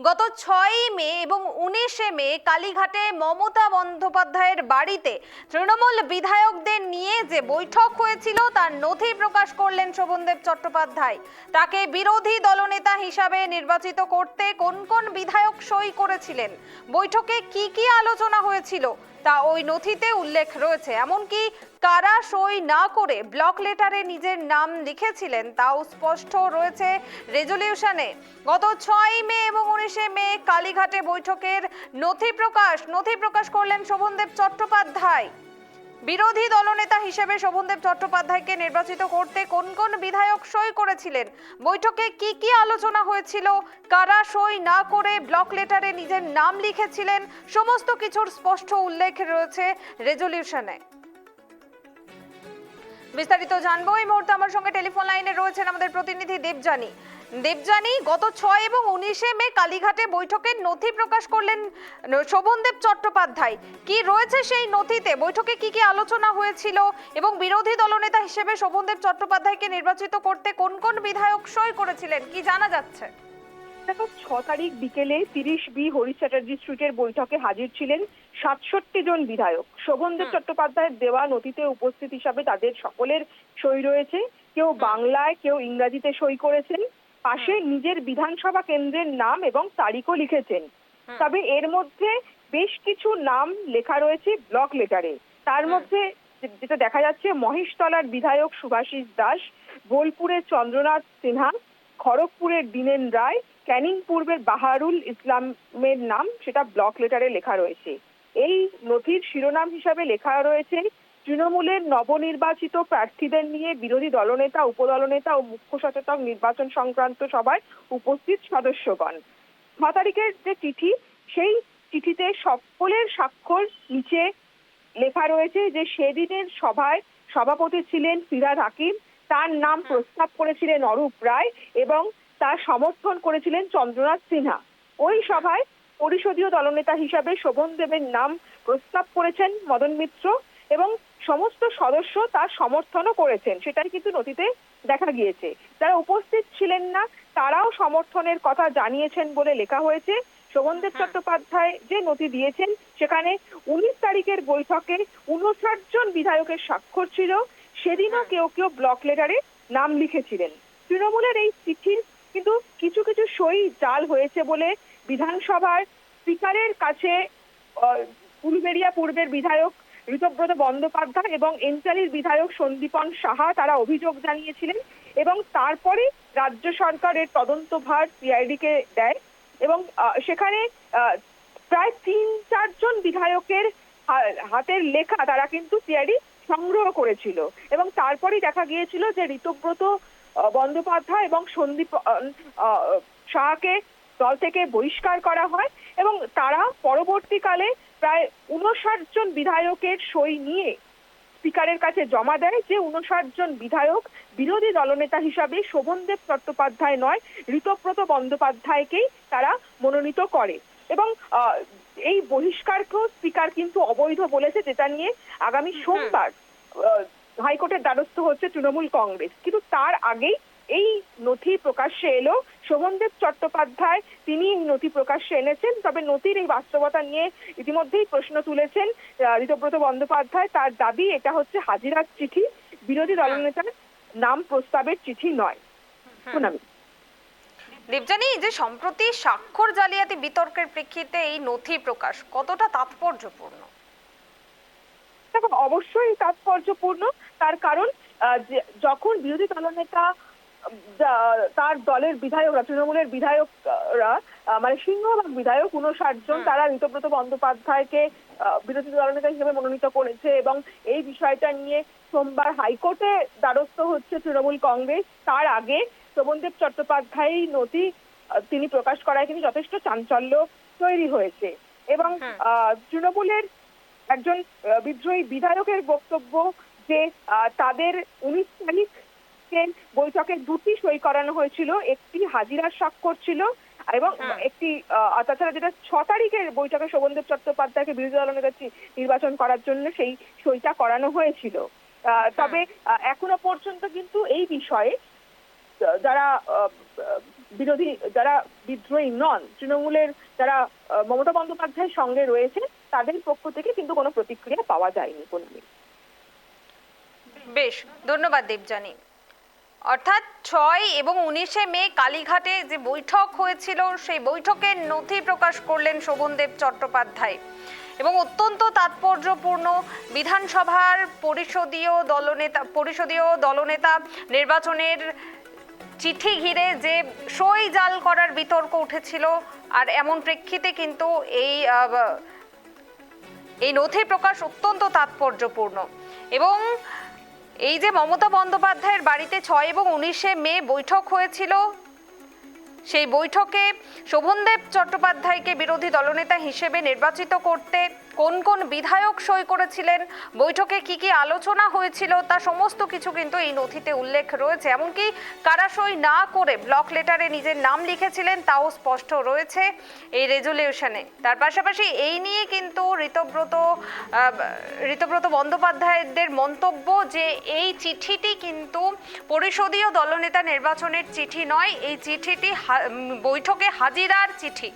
গত 6ই মে এবং 19শে মে কালীঘাটে মমতা বন্দ্যোপাধ্যায়ের বাড়িতে তৃণমূল বিধায়কদের নিয়ে যে বৈঠক হয়েছিল তার নথি প্রকাশ করলেন শোভনদেব চট্টোপাধ্যায়। তাকে বিরোধী দলনেতা হিসাবে নির্বাচিত করতে কোন কোন বিধায়ক সই করেছিলেন, বৈঠকে কি কি আলোচনা হয়েছিল তা ওই নথিতে উল্লেখ রয়েছে। এমনকি কারা সই না করে ব্লক লেটারে নিজের নাম লিখেছিলেন তাও স্পষ্ট রয়েছে রেজলিউশনে। গত 6ই মে এবং 19শে মে কালীঘাটে বৈঠকের নথি প্রকাশ করলেন শোভনদেব চট্টোপাধ্যায়। বিরোধী দলনেতা হিসেবে শোভনদেব চট্টোপাধ্যায়কে নির্বাচিত করতে কোন কোন বিধায়ক সই করেছিলেন, বৈঠকে কি কি আলোচনা হয়েছিল, কারা সই না করে ব্লক লেটারে নিজের নাম লিখেছিলেন, সমস্ত কিছুর স্পষ্ট উল্লেখ রয়েছে রেজলিউশনে। বিস্তারিত জানবো এই মুহূর্তে আমার সঙ্গে টেলিফোন লাইনে রয়েছেন আমাদের প্রতিনিধি দেবজানি। গত 6 এবং 19শে মে কালীঘাটে বৈঠকের নথি প্রকাশ করলেন শোভনদেব চট্টোপাধ্যায়। কি রয়েছে সেই নথিতে, বৈঠকে কি কি আলোচনা হয়েছিল এবং বিরোধী দলনেতা হিসেবে শোভনদেব চট্টোপাধ্যায়কে নির্বাচিত করতে কোন কোন বিধায়ক সই করেছিলেন, কি জানা যাচ্ছে? দেখো, 6 তারিখ বিকেলে 30B হরিশ চ্যাটার্জি স্ট্রিটের বৈঠকে হাজির ছিলেন 67 জন বিধায়ক। শোভনদেব চট্টোপাধ্যায়ের দেওয়া নথিতে উপস্থিত হিসাবে তাদের সকলের সই রয়েছে। কেউ বাংলায়, কেউ ইংরাজিতে সই করেছেন। পাশে নিজের বিধানসভা কেন্দ্রের নাম এবং তারিখও লিখেছেন। তবে এর মধ্যে বেশ কিছু নাম লেখা রয়েছে ব্লক লেটারে। তার মধ্যে যেটা দেখা যাচ্ছে, মহেশতলার বিধায়ক শুভাশিস দাস, বোলপুরের চন্দ্রনাথ সিনহা, খড়গপুরের দীনেন রায়, ক্যানিং পূর্বের বাহারুল ইসলামের নাম সেটা ব্লক লেটারে লেখা রয়েছে। এই নথির শিরোনাম হিসাবে লেখা রয়েছে তৃণমূলের নবনির্বাচিত প্রার্থীদের নিয়ে বিরোধী দলনেতা, উপদলনেতা ও মুখ্য সচেতক নির্বাচন সংক্রান্ত সভায় উপস্থিত সদস্যগণ। 6 তারিখের যে চিঠি, সেই চিঠিতে সকলের স্বাক্ষর নিচে লেখা রয়েছে যে সেদিনের সভায় সভাপতি ছিলেন ফিরহাদ হাকিম, তার নাম প্রস্তাব করেছিলেন অরূপ রায় এবং তার সমর্থন করেছিলেন চন্দ্রনাথ সিনহা। ওই সভায় পরিষদীয় দলনেতা হিসাবে শোভনদেবের নাম প্রস্তাব করেছেন মদন মিত্র এবং সমস্ত সদস্য তার সমর্থনও করেছেন। সেটাই কিন্তু নথিতে দেখা গিয়েছে। যারা উপস্থিত ছিলেন না তারাও সমর্থনের কথা জানিয়েছেন বলে লেখা হয়েছে। শোভনদেব চট্টোপাধ্যায় যে নথি দিয়েছেন সেখানে 19 তারিখের বৈঠকে 59 জন বিধায়কের স্বাক্ষর ছিল। সেদিনও কেউ কেউ ব্লক লেটারে নাম লিখেছিলেন। তৃণমূলের এই চিঠির কিন্তু কিছু কিছু সই জাল হয়েছে বলে বিধানসভার স্পিকারের কাছে উলুবেড়িয়া পূর্বের বিধায়ক ঋতব্রত বন্দ্যোপাধ্যায় এবং এনচালির বিধায়ক সন্দীপন সাহা তারা অভিযোগ জানিয়েছিলেন এবং তারপরে রাজ্য সরকারের তদন্তভার সিআইডি কে দেয় এবং সেখানে প্রায় 3-4 জন বিধায়কের হাতের লেখা তারা কিন্তু সিআইডি সংগ্রহ করেছিল এবং তারপরেই দেখা গিয়েছিল যে ঋতব্রত বন্দ্যোপাধ্যায় এবং সন্দীপন সাহাকে দল থেকে বহিষ্কার করা হয় এবং তারা পরবর্তীকালে প্রায় 59 জন বিধায়কের সই নিয়ে স্পিকারের কাছে জমা দেয় যে 59 জন বিধায়ক বিরোধী দলনেতা হিসাবে শোভনদেব চট্টোপাধ্যায় নয়, ঋতব্রত বন্দ্যোপাধ্যায়কেই তারা মনোনীত করে এবং এই বহিষ্কারকেও স্পিকার কিন্তু অবৈধ বলেছে, যেটা নিয়ে আগামী সোমবার হাইকোর্টের দ্বারস্থ হচ্ছে তৃণমূল কংগ্রেস। কিন্তু তার আগেই এই নথি প্রকাশ্যে এলো। শোভনদেব চট্টোপাধ্যায় তিনি নথি প্রকাশ্যে এনেছেন, তবে নথির এই বাস্তবতা নিয়ে ইতিমধ্যেই প্রশ্ন তুলেছেন ঋতব্রত বন্দ্যোপাধ্যায়। তার দাবি এটা হচ্ছে হাজিরার চিঠি, বিরোধী দলনেতার নাম প্রস্তাবের চিঠি নয়। দেবজানি, যে সম্প্রতি স্বাক্ষর জালিয়াতি বিতর্কের প্রেক্ষিতে এই নথি প্রকাশ কতটা তাৎপর্যপূর্ণ? দেখো, অবশ্যই তাৎপর্যপূর্ণ। তার কারণ যখন বিরোধী দলনেতা তার দলের বিধায়করা, তৃণমূলের বিধায়করা মানে সিংহভাগ বিধায়ক 59 জন তারা ঋতব্রত বন্দ্যোপাধ্যায়কে বিরোধী দলনেতা হিসেবে মনোনীত করেছে এবং এই বিষয়টা নিয়ে সোমবার হাইকোর্টে দ্বারস্থ হচ্ছে তৃণমূল কংগ্রেস। তার আগে শোভনদেব চট্টোপাধ্যায় নথি তিনি প্রকাশ করায় কিন্তু যথেষ্ট চাঞ্চল্য তৈরি হয়েছে এবং তৃণমূলের একজন বিদ্রোহী বিধায়কের বক্তব্য যে তাদের 19 তারিখ বৈঠকে 2টি সই করানো হয়েছিল, একটি হাজিরার স্বাক্ষর ছিল এবং একটি তাছাড়া যেটা 6 তারিখের বৈঠকে শোভনদেব চট্টোপাধ্যায়কে বিরোধী দলনেতা নির্বাচন করার জন্য সেই সইটা করানো হয়েছিল। তবে এখনো পর্যন্ত কিন্তু এই বিষয়ে যারা বিরোধী যারা বিদ্রোহী নন, তৃণমূলের যারা মমতা বন্দ্যোপাধ্যায়ের সঙ্গে রয়েছে, তাদের পক্ষ থেকে কিন্তু কোনো প্রতিক্রিয়া পাওয়া যায়নি কোনোদিন। বেশ, ধন্যবাদ দেবযানী। অর্থাৎ 6 এবং 19শে মে কালীঘাটে যে বৈঠক হয়েছিল সেই বৈঠকের নথি প্রকাশ করলেন শোভনদেব চট্টোপাধ্যায় এবং অত্যন্ত তাৎপর্যপূর্ণ বিধানসভার পরিষদীয় দলনেতা নির্বাচনের চিঠি ঘিরে যে সই জাল করার বিতর্ক উঠেছিল, আর এমন প্রেক্ষিতে কিন্তু এই নথি প্রকাশ অত্যন্ত তাৎপর্যপূর্ণ। এবং এই যে মমতা বন্দ্যোপাধ্যায়ের বাড়িতে 6 এবং 19শে মে বৈঠক হয়েছিল, সেই বৈঠকে শোভনদেব চট্টোপাধ্যায়কে বিরোধী দলনেতা হিসেবে নির্বাচিত করতে কোন কোন বিধায়ক সই করেছিলেন, বৈঠকে কি কি আলোচনা হয়েছিল, তা সমস্ত কিছু কিন্তু এই নথিতে উল্লেখ রয়েছে। এমনকি কারা সই না করে ব্লক লেটারে নিজের নাম লিখেছিলেন তাও স্পষ্ট রয়েছে এই রেজুলিউশনে। তার পাশাপাশি এই নিয়ে কিন্তু ঋতব্রত বন্দ্যোপাধ্যায়দের মন্তব্য যে এই চিঠিটি কিন্তু পরিষদীয় দলনেতা নির্বাচনের চিঠি নয়, এই চিঠিটি বৈঠকে হাজিরার চিঠি।